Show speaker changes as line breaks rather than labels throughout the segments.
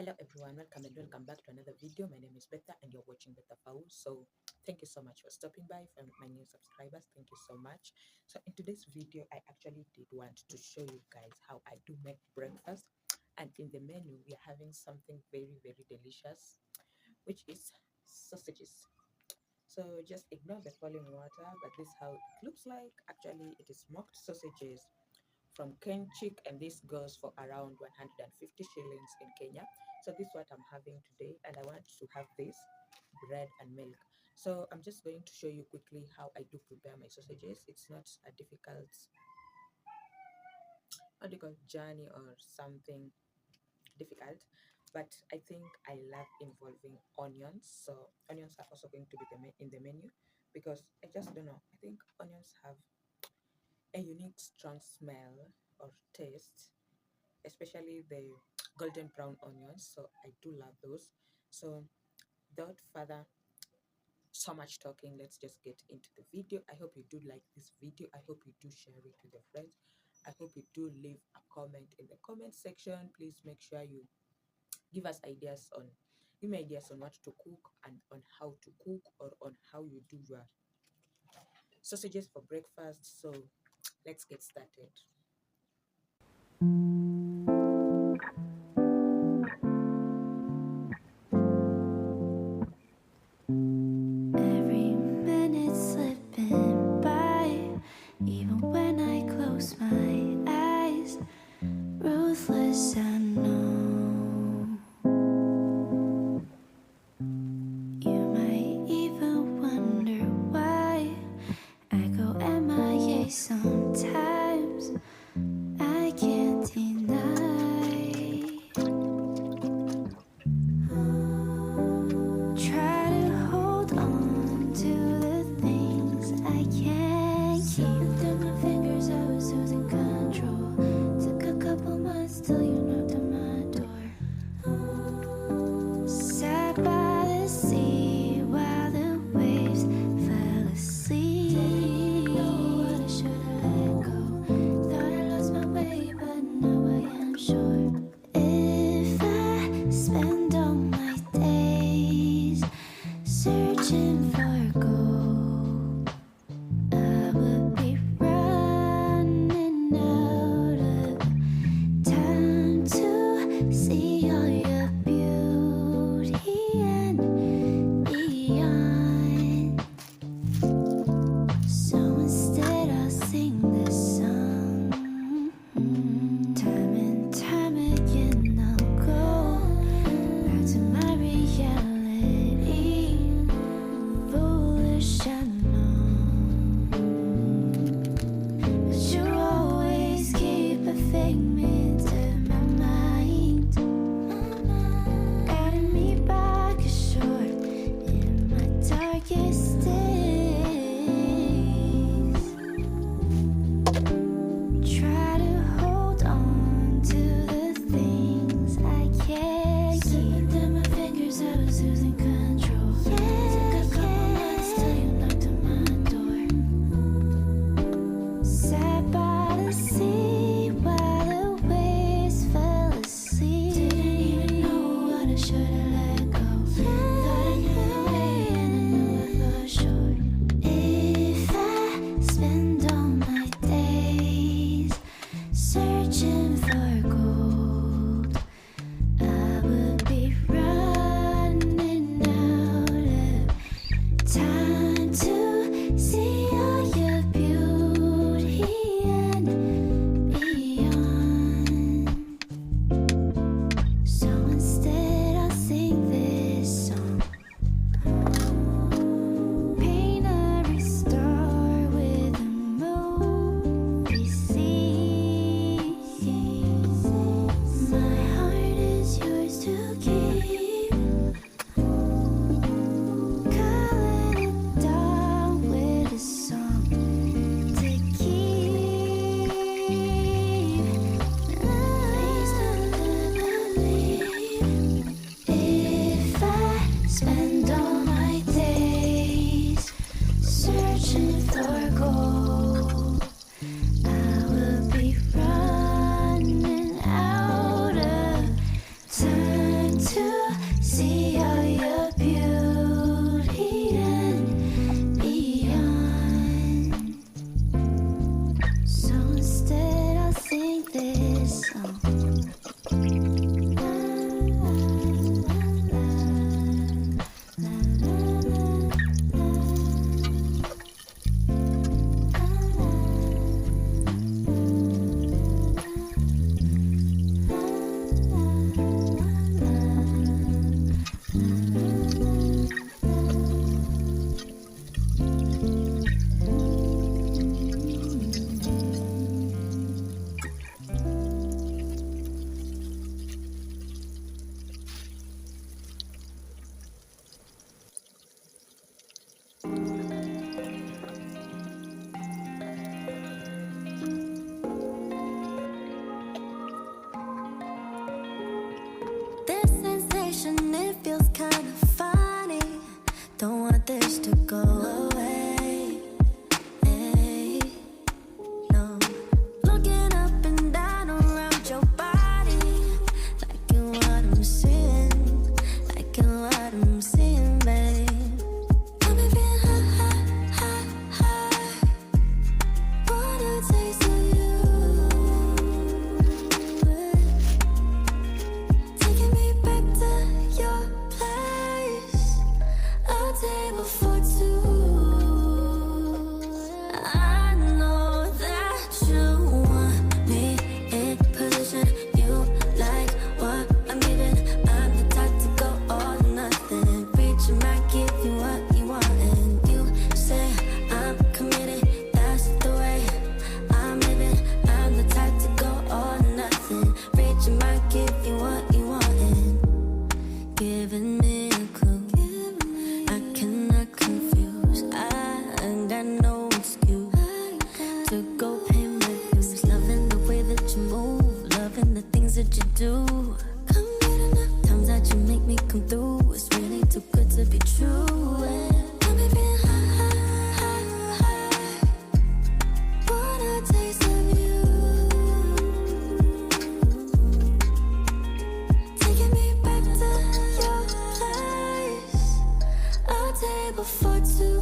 Hello everyone, welcome and welcome back to another video. My name is Betha and you're watching Betha Faul. So thank you so much for stopping by. For my new subscribers, thank you so much. So in today's video, I actually did want to show you guys how I do make breakfast. And in the menu, we are having something very delicious, which is sausages. So just ignore the falling water, but this is how it looks like. Actually, it is smoked sausages from Kenchik, and this goes for around 150 shillings in Kenya. So this is what I'm having today, and I want to have this bread and milk. So I'm just going to show you quickly how I do prepare my sausages. It's not a difficult, what do you call, journey or something difficult, but I think I love involving onions. So onions are also going to be in the menu because I just don't know. I think onions have a unique strong smell or taste, especially the golden brown onions. So I do love those. So without further so much talking, let's just get into the video. I hope you do like this video. I hope you do share it with your friends. I hope you do leave a comment in the comment section. Please make sure you give us ideas on give me ideas on what to cook and on how to cook or on how you do your sausages for breakfast. So let's get started.
Every minute slipping by, even when I close my eyes, ruthless I know. You might even wonder why I go MIA sometimes. I can't deny. Try to hold on to the things I can't keep. Through my fingers, I was losing control. Took a couple months till you knocked on my door. Sat by the sea while the waves fell asleep. Didn't know what I should have let go. Thought I lost my way, but now I am sure. If I spend all my days searching for gold, I would be running out of time to see all your beauty and beyond. So instead I'll sing this song. Time and time again I'll go back to my reality. Foolish I know, but you always keep a figment of my mind, guiding me back ashore in my darkest days. Try to hold on to the things I can't keep. Through my fingers, I was losing control. Took a couple months till you knocked on my door. Sat by the sea while the waves fell asleep. Didn't even know what I should have let go. Thought I knew the way and I knew I thought This sensation, it feels kind of funny. Don't want this to go away. Hey, no. Looking up and down around your body, liking what I'm seeing, liking what I'm seeing, babe. Got me feeling high, high, high, high. Want a taste of you, taking me back to your place. A table for two. I know that you want me in position. You like what I'm giving. I'm the type to go all or nothing. Reaching might give you what you want, and you say I'm committed. That's the way I'm living. I'm the type to go all or nothing. Reaching might give you what you want, and giving me a clue. I cannot confuse. I ain't got no excuse to go pay my dues. Loving the way that you move, loving the things that you do. Come get enough times that you make me come through. It's really too good to be true. And got me feeling high, high, high, high. Want a taste of you, taking me back to your place. A table for two.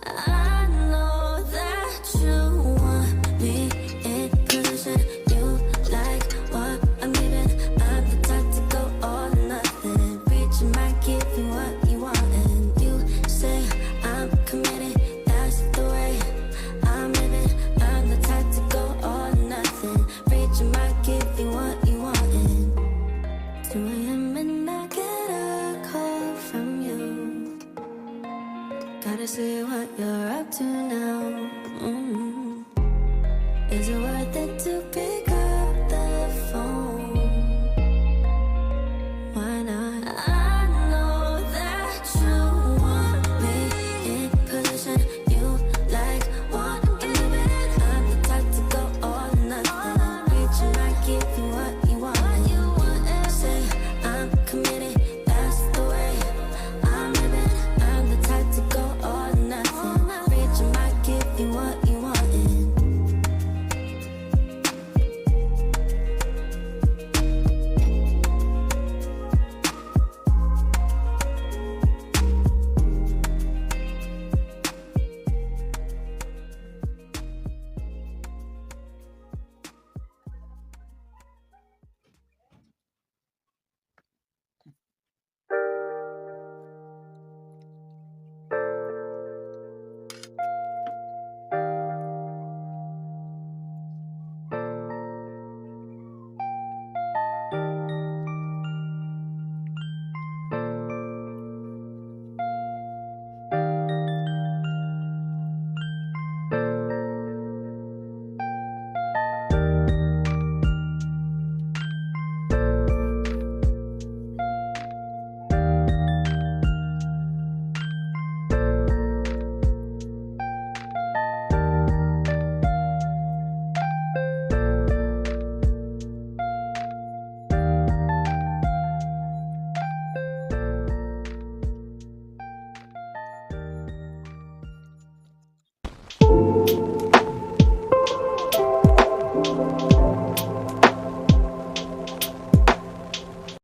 I know that you want me in position. You like what I'm giving. I'm the type to go all or nothing. Reaching might give you what you want, and you say I'm committed. That's the way I'm living. I'm the type to go all or nothing. Reaching might give you what you want, and 2 a.m. and I get a call from you. Gotta see what you're up to now. Is it worth it to pick